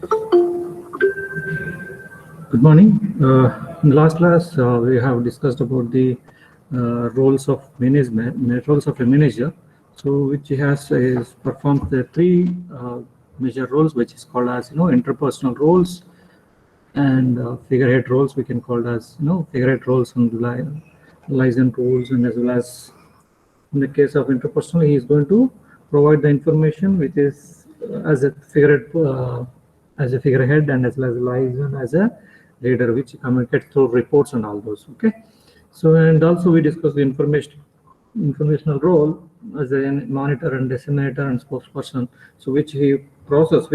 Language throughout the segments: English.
Good morning. In the last class, we have discussed about the roles of management, roles of a manager. So, which has performed the three major roles, which is called as interpersonal roles and figurehead roles. We can call it as figurehead roles and liaison roles, and as well as in the case of interpersonal, he is going to provide the information which is as a figurehead, and as well as liaison as a leader, which communicates through reports and all those. Okay. So, and also we discussed the informational role as a monitor and disseminator and spokesperson. So, which we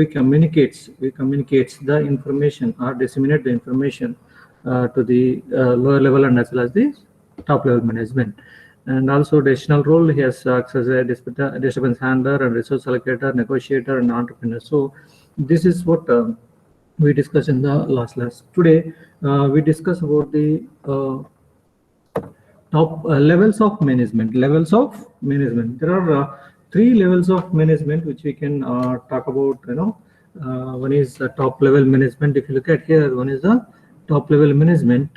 communicates the information or disseminate the information to the lower level and as well as the top level management. And also decisional role, he has acts as a disturbance handler and resource allocator, negotiator, and entrepreneur. So this is what we discussed in the last class. Today we discuss about the top levels of management. There are three levels of management which we can talk about. One is the top level management. If you look at here, one is the top level management,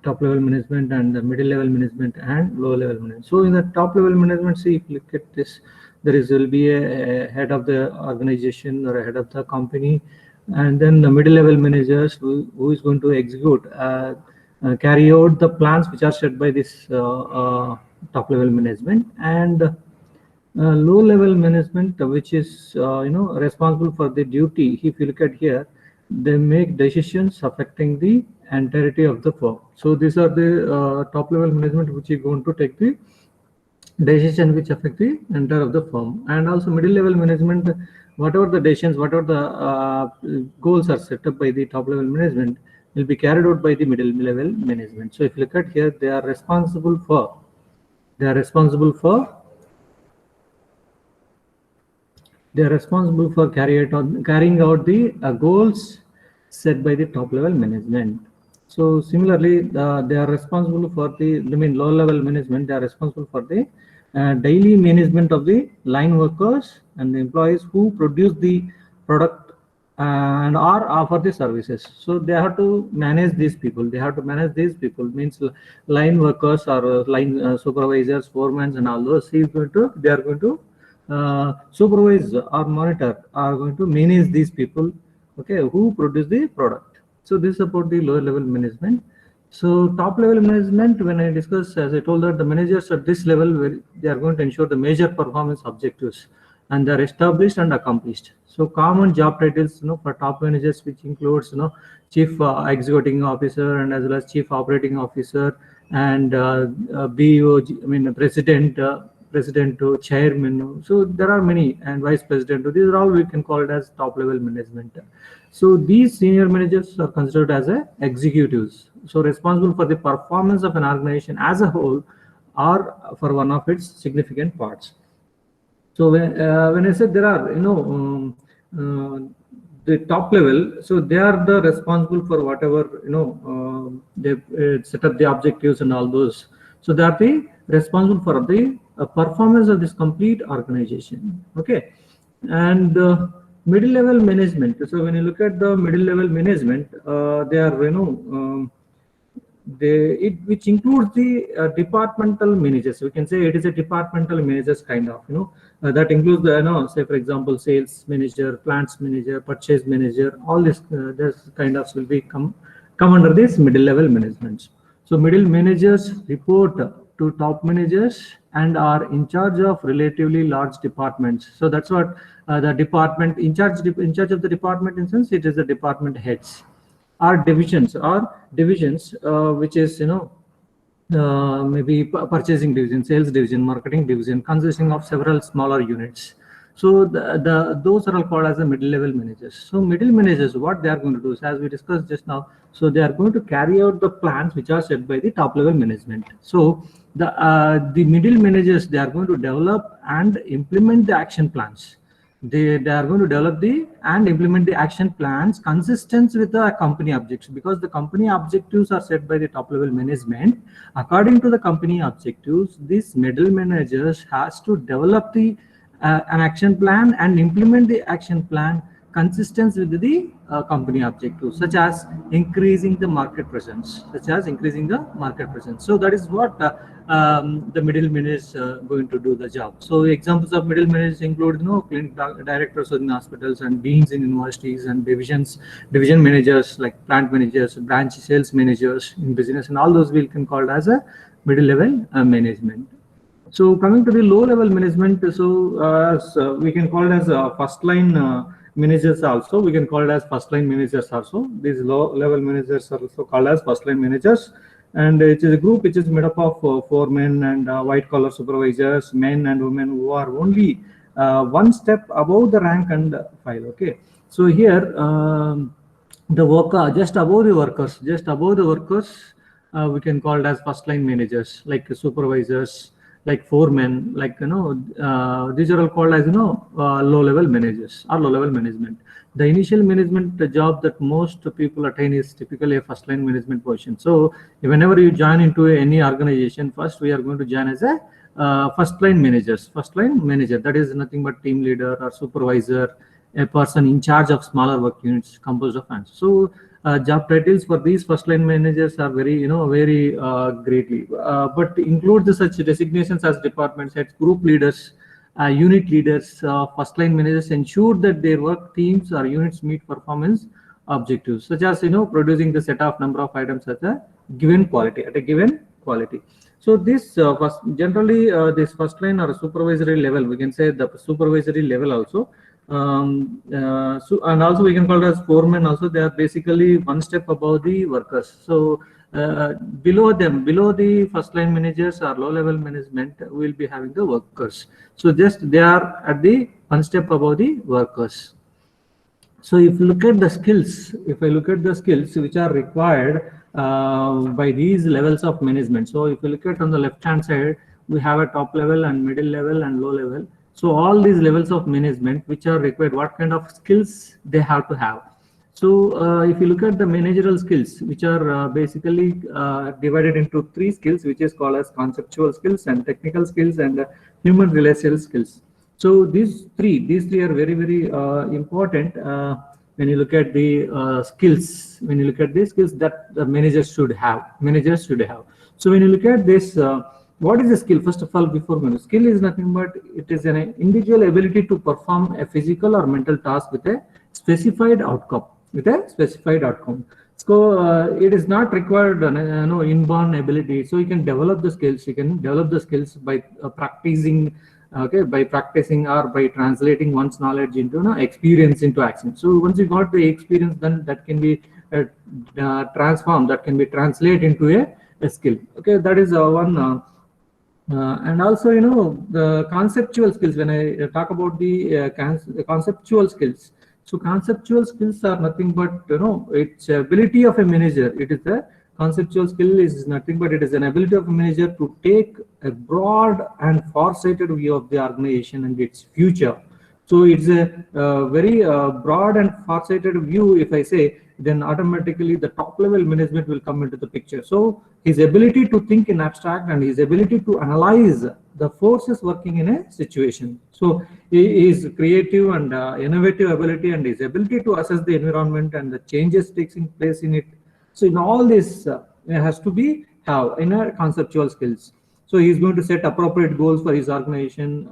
and the middle level management and low level management. So in the top level management, see, if you look at this, will be a head of the organization or a head of the company, and then the middle level managers who is going to execute carry out the plans which are set by this top level management, and low level management, which is responsible for the duty. If you look at here, they make decisions affecting the entirety of the firm. So these are the top level management which is going to take the decision which affect the entire of the firm. And also middle level management, whatever the decisions, whatever the goals are set up by the top level management will be carried out by the middle level management. So if you look at here, they are responsible for carrying out the goals set by the top level management. So similarly, they are responsible for low level management. They are responsible for the daily management of the line workers and the employees who produce the product and or offer the services. So they have to manage these people. Means line workers or line supervisors, foremen, and all those. They are going to supervise or monitor, are going to manage these people, okay, who produce the product. So this is about the lower level management. So top level management, when I discuss, as I told, that the managers at this level, they are going to ensure the major performance objectives, and they are established and accomplished. So common job titles, for top managers, which includes chief executive officer and as well as chief operating officer, and BO, president to chairman. So there are many, and vice president. These are all we can call it as top level management. So these senior managers are considered as executives, so responsible for the performance of an organization as a whole or for one of its significant parts. So when I said there are the top level, so they are the responsible for whatever they set up the objectives and all those. So they are the responsible for the performance of this complete organization. Okay. And middle level management. So when you look at the middle level management, they are which includes the departmental managers. We can say it is a departmental managers kind of, that includes the say for example sales manager, plants manager, purchase manager. All this kind of will be come under this middle level management. So middle managers report to top managers and are in charge of relatively large departments. So that's what the department in charge of the department, in sense it is the department heads, or divisions, which is maybe purchasing division, sales division, marketing division, consisting of several smaller units. So those are all called as the middle level managers. So middle managers, what they are going to do is, as we discussed just now, so they are going to carry out the plans which are set by the top level management. So the middle managers, they are going to develop and implement the action plans. They are going to develop and implement the action plans consistent with the company objectives, because the company objectives are set by the top level management. According to the company objectives, these middle managers has to develop an action plan and implement the action plan consistent with the company objectives, such as increasing the market presence, So that is what the middle managers going to do the job. So examples of middle managers include, clinic directors in hospitals and deans in universities and division managers like plant managers, branch sales managers in business, and all those we can call as a middle level management. So coming to the low level management, so we can call it as first line managers also. We can call it as first line managers also. These low level managers are also called as first line managers, and it is a group which is made up of foremen and white collar supervisors, men and women who are only one step above the rank and file. Okay, so here the worker just above the workers, we can call it as first line managers, like supervisors, like foremen, like these are all called as low level managers or low level management. The initial management job that most people attain is typically a first line management position. So whenever you join into any organization, first we are going to join as a first line manager. That is nothing but team leader or supervisor, a person in charge of smaller work units composed of hands. So job titles for these first line managers are very greatly, but include such designations as department heads, group leaders, unit leaders. First line managers ensure that their work teams or units meet performance objectives, such as producing the set of number of items at a given quality. So this generally this first line or supervisory level, we can say the supervisory level also. So and also we can call it as foremen also. They are basically one step above the workers. So below the first line managers or low level management, we will be having the workers. So just they are at the one step above the workers. So if you look at the skills, which are required by these levels of management. So if you look at on the left hand side, we have a top level and middle level and low level. So all these levels of management which are required, what kind of skills they have to have. So if you look at the managerial skills, which are basically divided into three skills, which is called as conceptual skills and technical skills and human relational skills. So these three are very, very important when you look at the skills. When you look at the skills that the managers should have. So when you look at this, what is a skill? First of all, before going, skill is nothing but it is an individual ability to perform a physical or mental task with a specified outcome. So it is not required inborn ability. So you can develop the skills. By practicing. By practicing or by translating one's knowledge into experience into action. So once you got the experience, then that can be transformed. That can be translated into a skill. Okay, that is one. And also, the conceptual skills. When I talk about the conceptual skills, so conceptual skills are nothing but it's ability of a manager. It is a conceptual skill is nothing but it is an ability of a manager to take a broad and far-sighted view of the organization and its future. So it's a very broad and far-sighted view. If I say, then automatically the top level management will come into the picture. So his ability to think in abstract and his ability to analyze the forces working in a situation. So his creative and innovative ability and his ability to assess the environment and the changes taking place in it. So in all this has to be have inner conceptual skills. So he is going to set appropriate goals for his organization.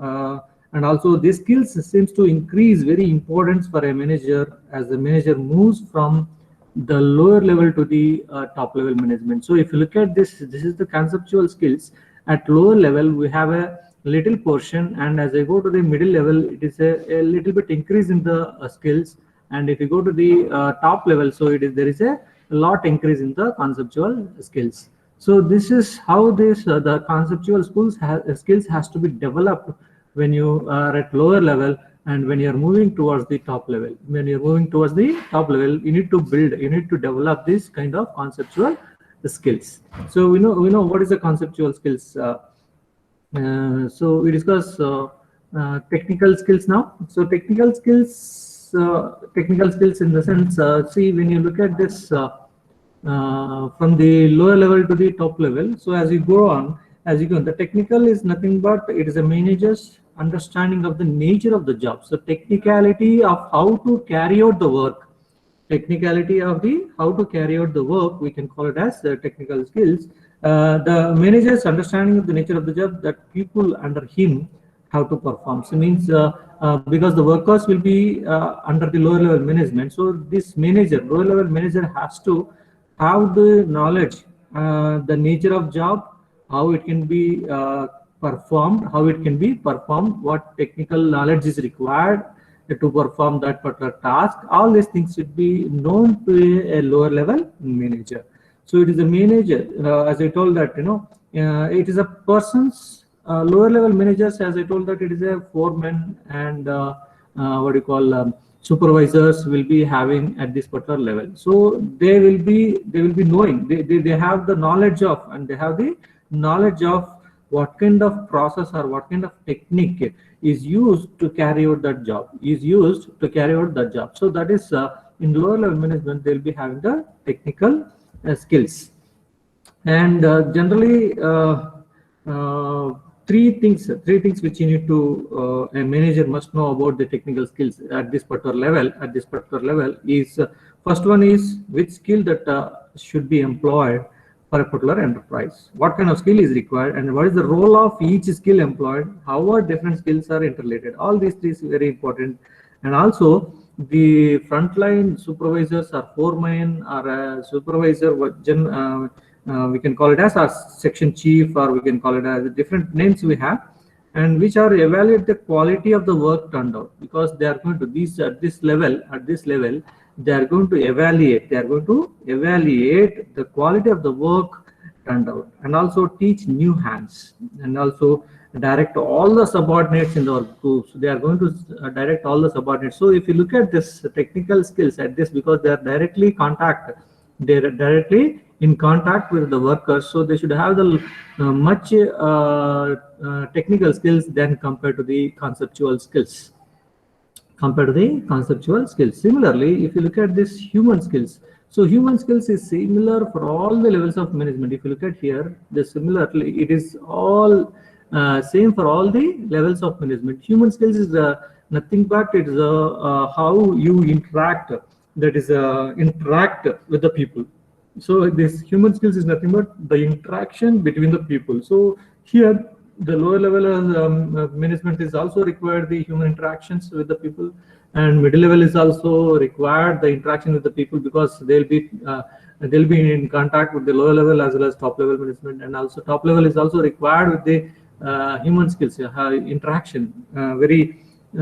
And also these skills seems to increase very importance for a manager as the manager moves from the lower level to the top level management. So if you look at this is the conceptual skills. At lower level, we have a little portion, and as I go to the middle level, it is a little bit increase in the skills. And if you go to the top level, so there is a lot increase in the conceptual skills. So this is how the conceptual skills has to be developed when you are at lower level and when you are moving towards the top level. When you're moving towards the top level, you need to develop this kind of conceptual skills. So we know what is the conceptual skills. So we discuss technical skills now. So technical skills in the sense, see, when you look at this from the lower level to the top level, so as you go on, the technical is nothing but it is a manager's understanding of the nature of the job. So technicality of how to carry out the work, technicality of the how to carry out the work, we can call it as technical skills. The manager's understanding of the nature of the job that people under him have to perform. So means because the workers will be under the lower level management. So this manager, lower level manager, has to have the knowledge, the nature of job, how it can be performed, how it can be performed, what technical knowledge is required to perform that particular task. All these things should be known to a lower level manager. So it is a manager, as I told that, it is a person's lower level managers, as I told that it is a foreman and what do you call supervisors will be having at this particular level. So they will be knowing, they have the knowledge of, and they have the knowledge of what kind of process or what kind of technique is used to carry out that job, So that is in lower level management, they'll be having the technical skills. And generally three things which you need to a manager must know about the technical skills at this particular level is first one is which skill that should be employed for a particular enterprise, what kind of skill is required, and what is the role of each skill employed, how are different skills are interrelated. All these is very important. And also the frontline supervisors or foreman or a supervisor, we can call it as a section chief, or we can call it as different names we have, and which are evaluate the quality of the work turned out, because they are going to at this level they are going to evaluate the quality of the work turned out, and also teach new hands, and also direct all the subordinates in the work groups. They are going to direct all the subordinates. So if you look at this technical skills at this, because they are directly in contact with the workers, so they should have the much technical skills than compared to the conceptual skills. Similarly, if you look at this human skills, so human skills is similar for all the levels of management. If you look at here, similarly it is all same for all the levels of management. Human skills is nothing but it is how you interact, interact with the people. So this human skills is nothing but the interaction between the people. So here the lower level of management is also required the human interactions with the people, and middle level is also required the interaction with the people, because they'll be in contact with the lower level as well as top level management, and also top level is also required with the human skills interaction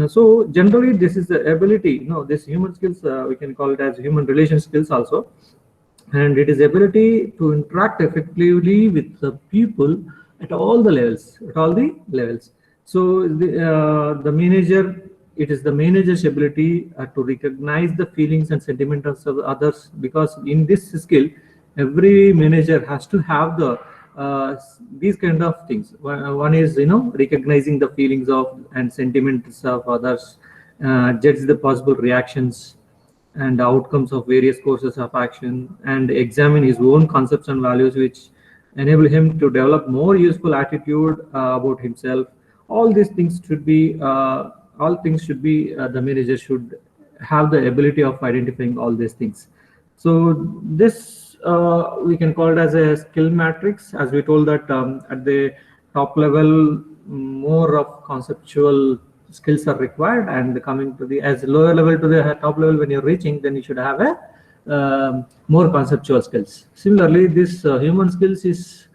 so generally this is the ability, this human skills we can call it as human relation skills also, and it is ability to interact effectively with the people at all the levels. So the manager, it is the manager's ability to recognize the feelings and sentiments of others, because in this skill every manager has to have the these kind of things. One is recognizing the feelings of and sentiments of others, judge the possible reactions and outcomes of various courses of action, and examine his own concepts and values, which enable him to develop more useful attitude about himself. All these things should be the manager should have the ability of identifying all these things. So this we can call it as a skill matrix, as we told that at the top level more of conceptual skills are required, and coming to the as lower level to the top level, when you're reaching, then you should have a more conceptual skills. Similarly, this human skills is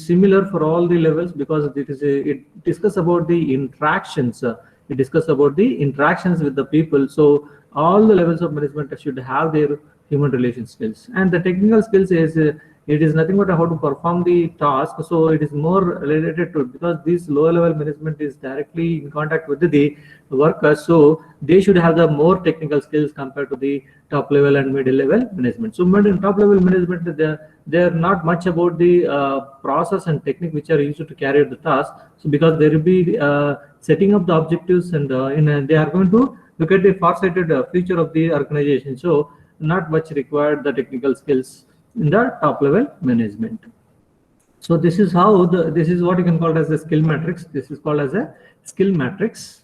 similar for all the levels, because it discusses about the interactions. It discusses about the interactions with the people. So all the levels of management should have their human relation skills, and the technical skills is it is nothing but how to perform the task. So it is more related to, because this lower level management is directly in contact with the workers, so they should have the more technical skills compared to the top level and middle level management. So in top level management, they're not much about the process and technique which are used to carry out the task. So because there will be setting up the objectives, and they are going to look at the far-sighted future of the organization. So not much required the technical skills in the top level management. So this is how this is what you can call as the skill matrix. This is called as a skill matrix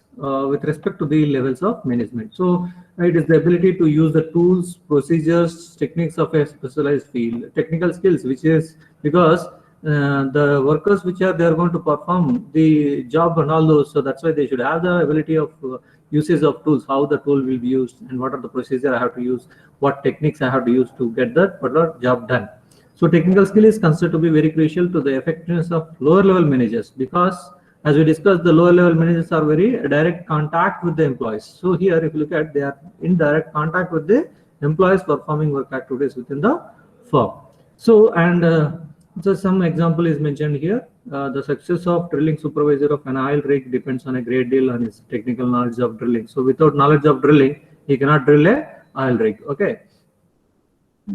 with respect to the levels of management. So it is the ability to use the tools, procedures, techniques of a specialized field, technical skills, which is because the workers which are they are going to perform the job and all those. So that's why they should have the ability of uses of tools, how the tool will be used, and what are the procedures I have to use, what techniques I have to use to get that particular job done. So technical skill is considered to be very crucial to the effectiveness of lower level managers because as we discussed, the lower level managers are very direct contact with the employees. So here, if you look at, they are in direct contact with the employees performing work activities within the firm. So, and so some example is mentioned here. The success of drilling supervisor of an oil rig depends on a great deal on his technical knowledge of drilling. So without knowledge of drilling, he cannot drill a oil rig. Okay.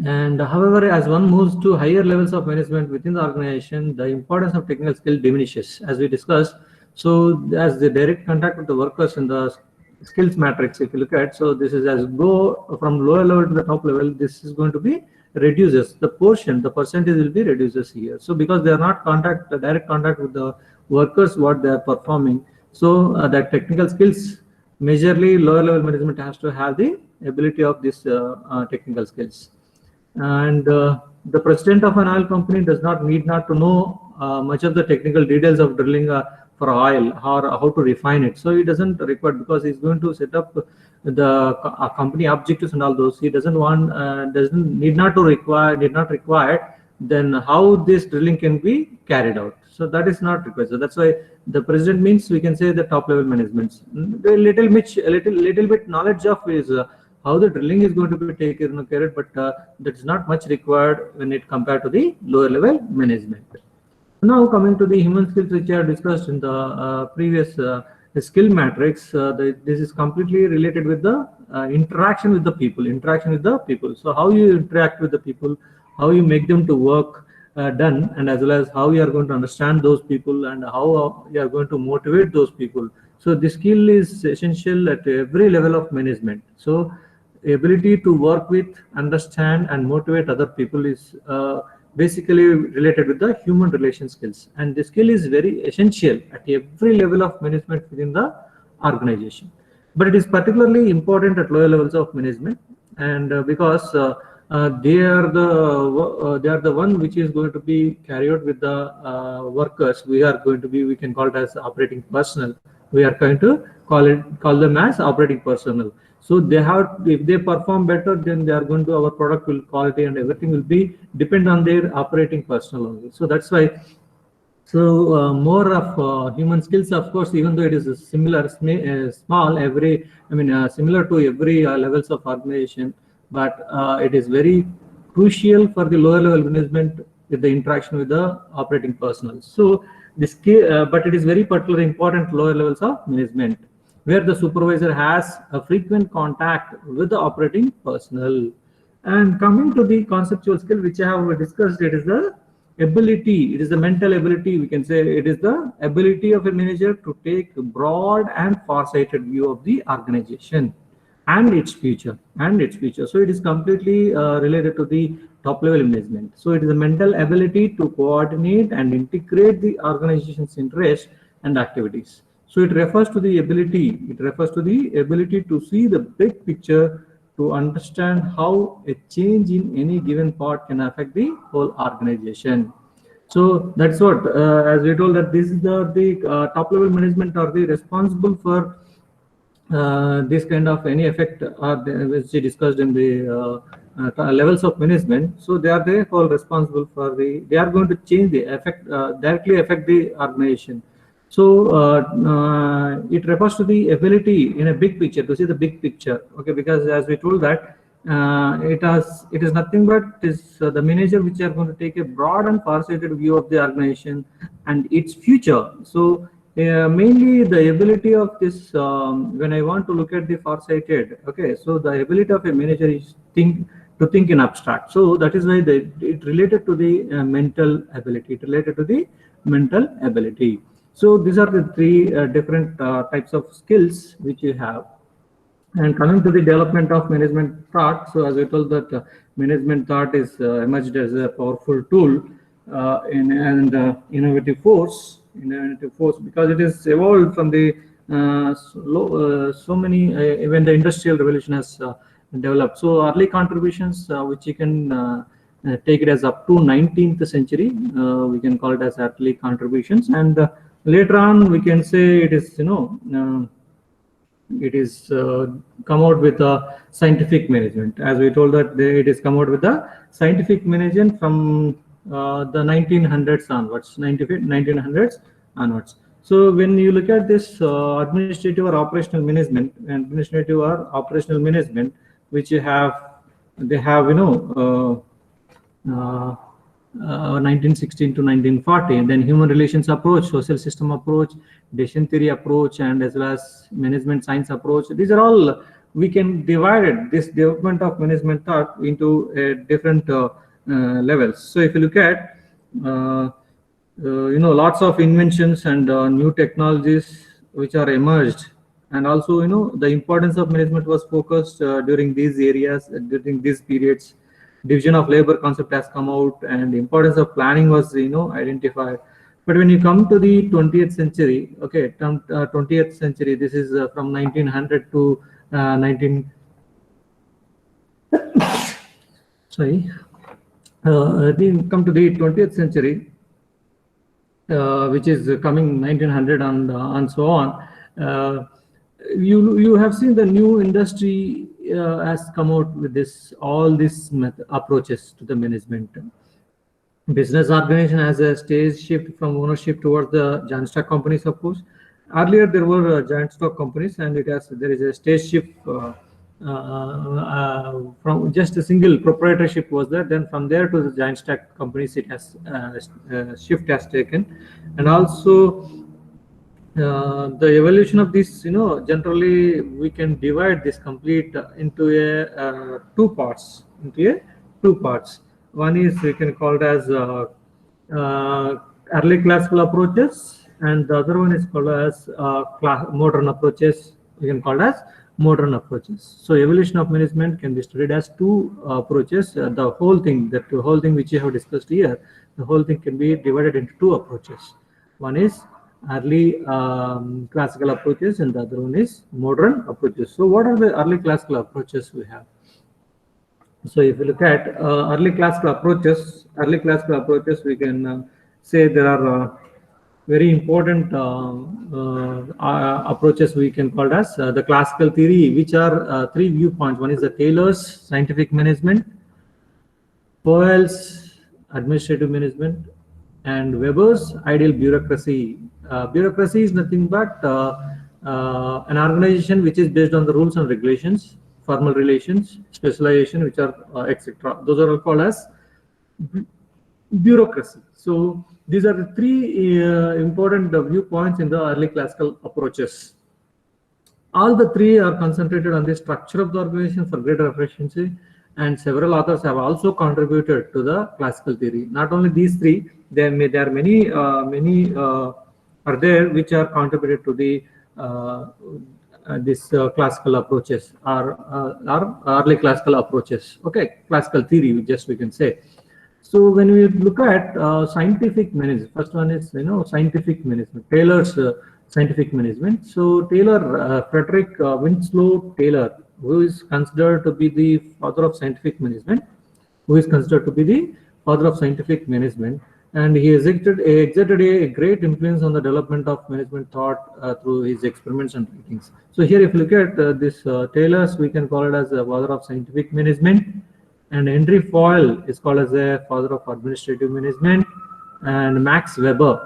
And however, as one moves to higher levels of management within the organization, the importance of technical skill diminishes, as we discussed. So, as the direct contact with the workers in the skills matrix, if you look at, so this is as go from lower level to the top level, this is going to be reduces the portion, the percentage will be reduces here. So, because they are not direct contact with the workers, what they are performing, so that technical skills, majorly lower level management has to have the ability of this technical skills. And the president of an oil company does not to know much of the technical details of drilling for oil or how to refine it. So he doesn't require, because he's going to set up the company objectives and all those. He doesn't not require then how this drilling can be carried out. So that is not required. So that's why the president means we can say the top level management. A little bit knowledge of is how the drilling is going to be taken care of, but that's not much required when it compared to the lower level management. Now coming to the human skills which I have discussed in the previous skill matrix, this is completely related with the interaction with the people. So how you interact with the people, how you make them to work done, and as well as how you are going to understand those people and how you are going to motivate those people. So this skill is essential at every level of management. So ability to work with, understand, and motivate other people is basically related with the human relation skills, and the skill is very essential at every level of management within the organization, but it is particularly important at lower levels of management, and because they are the one which is going to be carried out with the workers. We can call it as operating personnel. We are going to call them as operating personnel. So they have, if they perform better, then they are going to, our product will quality and everything will be depend on their operating personnel only. So that's why. So more of human skills, of course, even though it is a similar, small, similar to every levels of organization, but it is very crucial for the lower level management with the interaction with the operating personnel. So this, but it is very particularly important lower levels of management, where the supervisor has a frequent contact with the operating personnel. And coming to the conceptual skill, which I have discussed, it is the ability, it is the mental ability, we can say it is the ability of a manager to take a broad and far-sighted view of the organization and its future. So it is completely related to the top level management. So it is a mental ability to coordinate and integrate the organization's interests and activities. So it refers to the ability to see the big picture, to understand how a change in any given part can affect the whole organization. So that's what, as we told, that this is the top level management are the responsible for this kind of any effect which we discussed in the levels of management. So they are all responsible for they are going to change the effect, directly affect the organization. So it refers to the ability in a big picture, to see the big picture. Okay, because as we told that it is nothing but is the manager which are going to take a broad and far-sighted view of the organization and its future. So mainly the ability of this, when I want to look at the far-sighted, okay, so the ability of a manager is to think in abstract. So that is why it related to the mental ability. So these are the three different types of skills which you have. And coming to the development of management thought, so as we told that management thought is emerged as a powerful tool innovative force, because it is evolved from the so many when the industrial revolution has developed. So early contributions, which you can take it as up to 19th century, we can call it as early contributions, and later on we can say it is it is come out with a scientific management. As we told that it is come out with the scientific management from the 1900s onwards, 1900s onwards. So when you look at this administrative or operational management, which you have, they have 1916 to 1940, and then human relations approach, social system approach, decision theory approach, and as well as management science approach. These are all, we can divide this development of management thought into different levels. So if you look at lots of inventions and new technologies which are emerged, and also the importance of management was focused during these areas, during these periods. Division of labor concept has come out, and the importance of planning was identified. But when you come to the 20th century, okay, 20th century, this is from 1900 to 19 sorry come to the 20th century, which is coming 1900 and so on. You have seen the new industry has come out with all these approaches to the management. Business organization has a stage shift from ownership towards the joint stock companies. Of course, earlier there were joint stock companies, and there is a stage shift from just a single proprietorship was there. Then from there to the joint stock companies, it has shift has taken, and also the evolution of this, generally we can divide this complete into two parts. One is we can call it as early classical approaches, and the other one is called as modern approaches. We can call it as modern approaches. So evolution of management can be studied as two approaches. The whole thing which you have discussed here, the whole thing can be divided into two approaches. One is early classical approaches, and the other one is modern approaches. So what are the early classical approaches we have? So if you look at early classical approaches, we can say there are very important approaches we can call as the classical theory, which are three viewpoints. One is the Taylor's scientific management, Powell's administrative management, and Weber's ideal bureaucracy. Bureaucracy is nothing but an organization which is based on the rules and regulations, formal relations, specialization, which are etc. Those are all called as bureaucracy. So these are the three important viewpoints in the early classical approaches. All the three are concentrated on the structure of the organization for greater efficiency, and several authors have also contributed to the classical theory. Not only these three, there are many are there which are contributed to the classical approaches, or early classical approaches. Okay, classical theory, we can say. So when we look at scientific management, first one is scientific management. Taylor's scientific management. So Taylor, Frederick Winslow Taylor, who is considered to be the father of scientific management, and he exerted a great influence on the development of management thought through his experiments and writings. So here, if you look at this Taylor's, we can call it as the father of scientific management, and Henry Fayol is called as a father of administrative management, and Max Weber,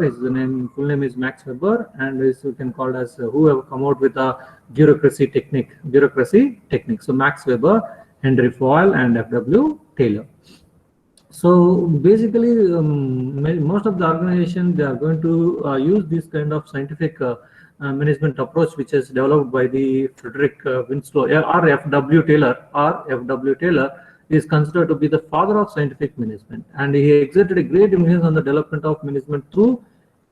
his full name is Max Weber, and we can call it as who have come out with a bureaucracy technique. So Max Weber, Henry Fayol, and F.W. Taylor. So basically, most of the organizations, they are going to use this kind of scientific management approach, which is developed by the Frederick Winslow or F.W. Taylor. Is considered to be the father of scientific management, and he exerted a great influence on the development of management through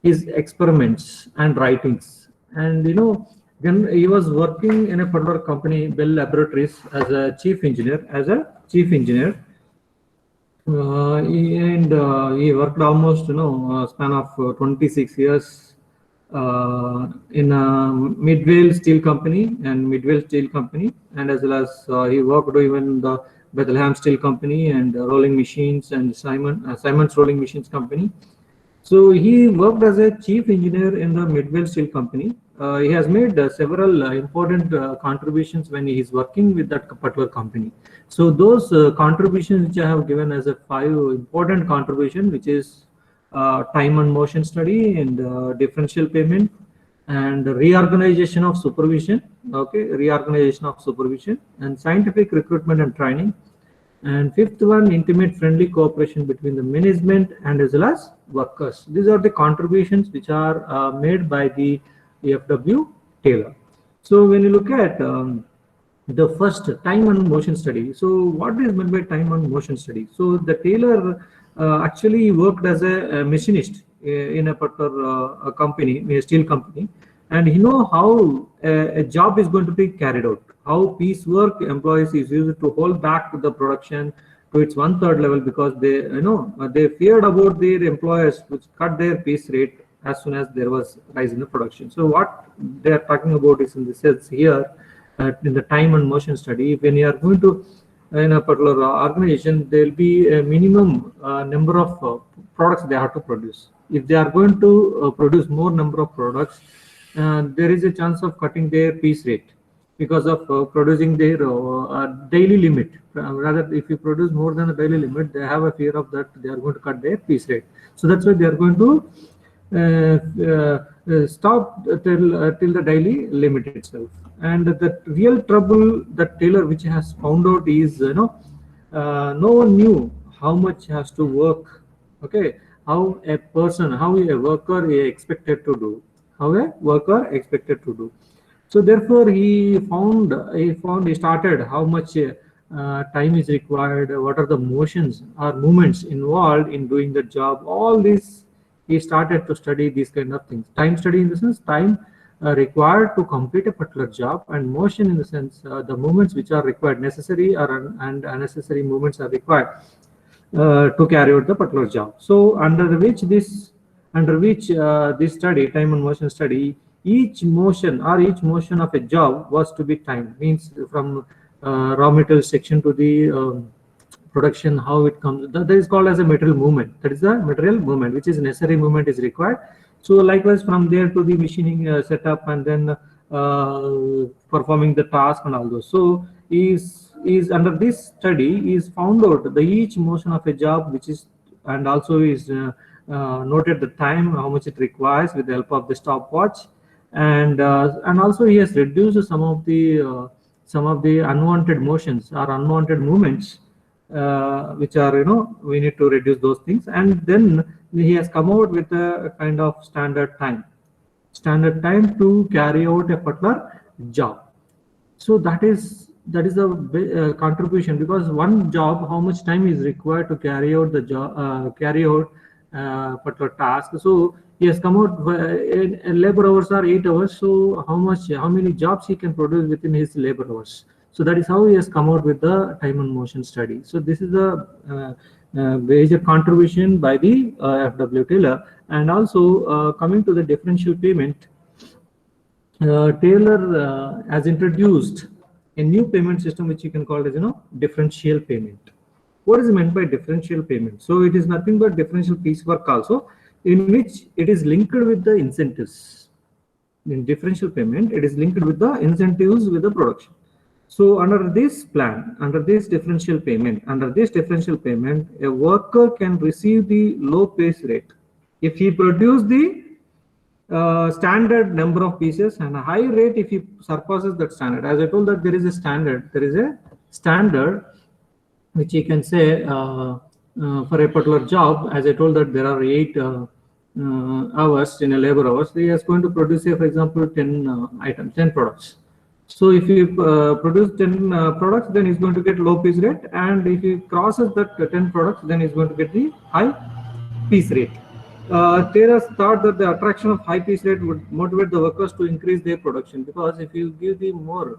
his experiments and writings. And when he was working in a particular company, Bell Laboratories, as a chief engineer. He worked almost, span of 26 years in a Midvale Steel Company and as well as he worked even in the Bethlehem Steel Company and Rolling Machines and Simon's Rolling Machines Company. So he worked as a chief engineer in the Midwell Steel Company. He has made several important contributions when he is working with that particular company. So those contributions which I have given as a 5 important contribution, which is time and motion study and differential payment and reorganization of supervision, reorganization of supervision and scientific recruitment and training. And fifth one, intimate friendly cooperation between the management and as well as workers. These are the contributions which are made by the F.W. Taylor. So when you look at the first time and motion study, so what is meant by time and motion study? So the Taylor actually worked as a machinist in a particular company, a steel company, and he know how a job is going to be carried out, how piecework employees is used to hold back the production to its 1/3 level because they feared about their employers which cut their piece rate as soon as there was rise in the production. So what they are talking about is in the sense here in the time and motion study, when you are going to in a particular organization, there will be a minimum number of products they have to produce. If they are going to produce more number of products, there is a chance of cutting their piece rate because of producing their daily limit. Rather, if you produce more than the daily limit, they have a fear of that they are going to cut their piece rate. So that's why they are going to stop till the daily limit itself. And the real trouble that Taylor which has found out is no one knew how much has to work. Okay, how a worker is expected to do. So therefore he started how much time is required, what are the motions or movements involved in doing the job. All this he started to study these kind of things. Time study in the sense time required to complete a particular job, and motion in the sense the movements which are required, necessary and unnecessary movements are required to carry out the particular job. So under which this study, time and motion study, each motion of a job was to be timed. Means from raw material section to the production, how it comes, that is called as a material movement. That is the material movement, which is necessary movement is required. So likewise from there to the machining setup and then performing the task and all those. So is under this study is found out the each motion of a job, which is, and also is noted the time how much it requires with the help of the stopwatch, and also he has reduced some of the unwanted motions or unwanted movements which are we need to reduce those things, and then he has come out with a kind of standard time to carry out a particular job. So that is a contribution, because one job, how much time is required to carry out the job, particular task. So he has come out in labor hours are 8 hours. So how many jobs he can produce within his labor hours. So that is how he has come out with the time and motion study. So this is a major contribution by the F.W. Taylor. And also coming to the differential payment, Taylor has introduced a new payment system which you can call as differential payment. What is meant by differential payment? So it is nothing but differential piecework also, in which it is linked with the incentives. In differential payment, it is linked with the incentives with the production. So under this plan, under this differential payment, a worker can receive the low piece rate if he produce the standard number of pieces, and a high rate if he surpasses that standard. As I told that there is a standard which you can say for a particular job. As I told that there are 8 hours in a labor hours. He is going to produce, say, for example, 10 products. So if you produce 10 products, then he's going to get low piece rate, and if he crosses that 10 products, then he's going to get the high piece rate. Taylor thought that the attraction of high piece rate would motivate the workers to increase their production, because if you give the more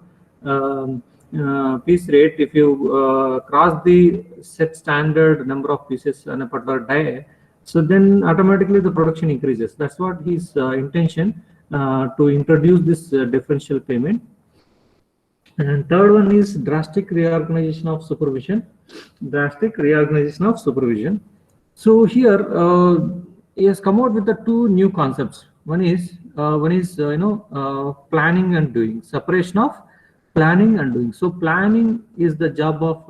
piece rate, if you cross the set standard number of pieces on a particular die, so then automatically the production increases. That's what his intention to introduce this differential payment. And third one is drastic reorganization of supervision. Drastic reorganization of supervision. So here he has come out with the two new concepts. One is planning and doing. Separation of planning and doing. So planning is the job of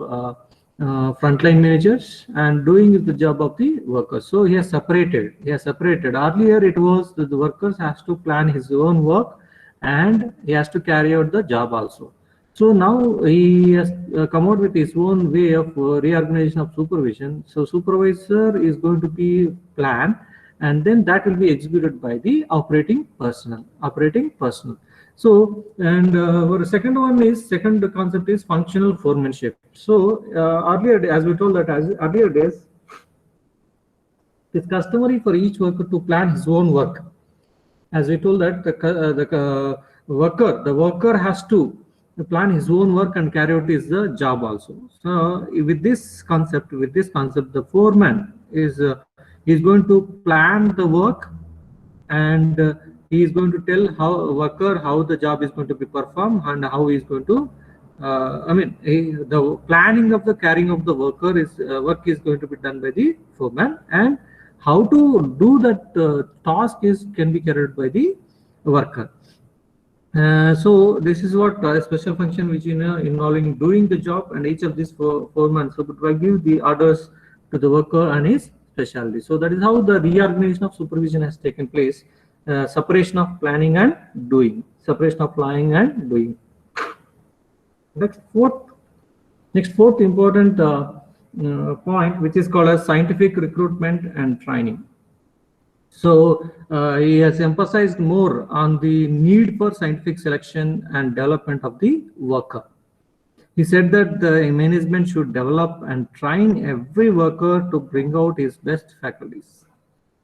frontline managers, and doing is the job of the workers. So he has separated. Earlier it was that the workers has to plan his own work, and he has to carry out the job also. So now he has come out with his own way of reorganization of supervision. So supervisor is going to be planned, and then that will be executed by the operating personnel. So, and our second concept is functional foremanship. So earlier, as we told that earlier days, it's customary for each worker to plan his own work. As we told that the worker has to plan his own work and carry out his job also. So with this concept, the foreman is going to plan the work, and he is going to tell how the job is going to be performed, and how he is going to the planning of the carrying of the work is going to be done by the foreman, and how to do that task can be carried by the worker. So this is what a special function which involving doing the job, and each of these foremen so will give the orders to the worker and his specialty. So that is how the reorganization of supervision has taken place. Separation of planning and doing. Next fourth important point, which is called as scientific recruitment and training. So he has emphasized more on the need for scientific selection and development of the worker. He said that the management should develop and train every worker to bring out his best faculties,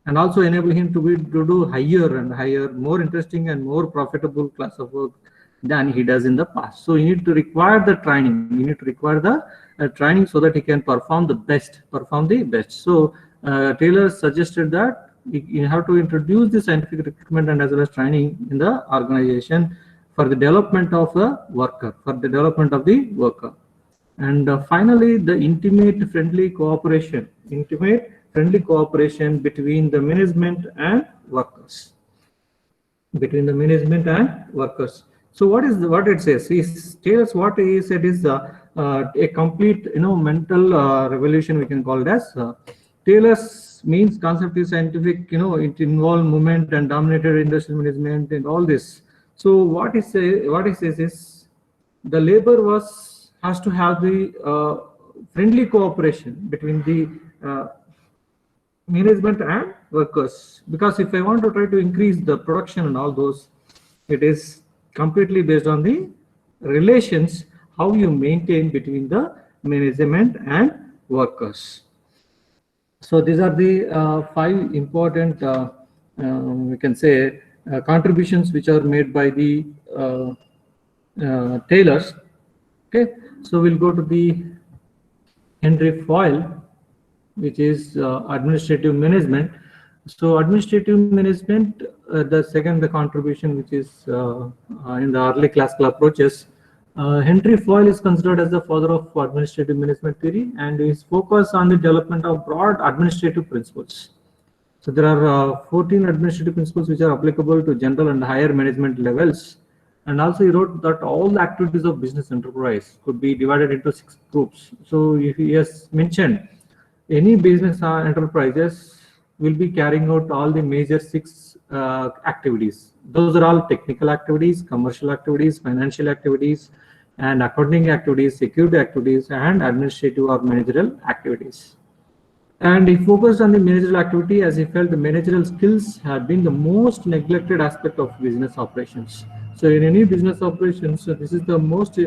and also enable him to do higher and higher, more interesting and more profitable class of work than he does in the past. So you need to require the training. Training so that he can perform the best. So Taylor suggested that you have to introduce the scientific recruitment and as well as training in the organization for the development of the worker. And finally, the intimate friendly cooperation between the management and workers. So what it says? What he said is a complete mental revolution, we can call it as. Taylor's means concept is scientific, it involved movement and dominated industrial management and all this. So what he says is the labor has to have the friendly cooperation between the management and workers, because if I want to try to increase the production and all those, it is completely based on the relations how you maintain between the management and workers. So these are the 5 important we can say contributions which are made by the Taylors. Okay, so we'll go to the Henry Foyle, which is administrative management. So administrative management, the contribution which is in the early classical approaches. Henry Foyle is considered as the father of administrative management theory, and is focused on the development of broad administrative principles. So there are 14 administrative principles which are applicable to general and higher management levels. And also he wrote that all the activities of business enterprise could be divided into 6 groups. So he has mentioned any business enterprises will be carrying out all the major 6 activities. Those are all technical activities, commercial activities, financial activities, and accounting activities, security activities, and administrative or managerial activities. And he focused on the managerial activity as he felt the managerial skills had been the most neglected aspect of business operations. So in any business operations, so this is the most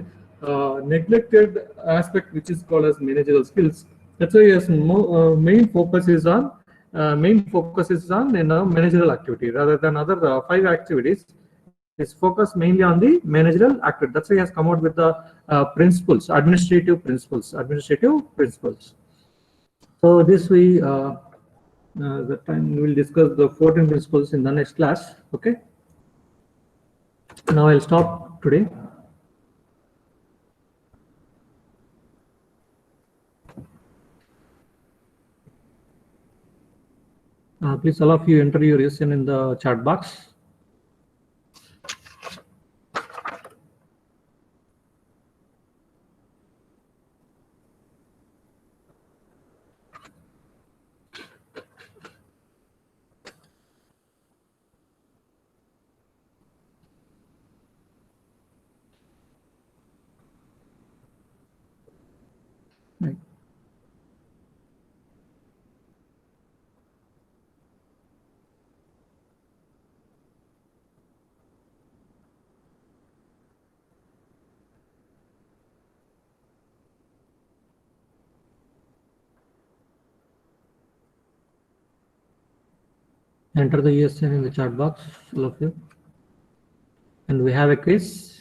neglected aspect, which is called as managerial skills. That's why his main focus is on managerial activity rather than other 5 activities. It's focused mainly on the managerial activity. That's why he has come out with the principles, administrative principles. So this the time we will discuss the 14 principles in the next class. Okay. Now I'll stop today. Please, all of you enter your SN in the chat box. Right. Enter the ESN in the chat box, all of you. And we have a quiz.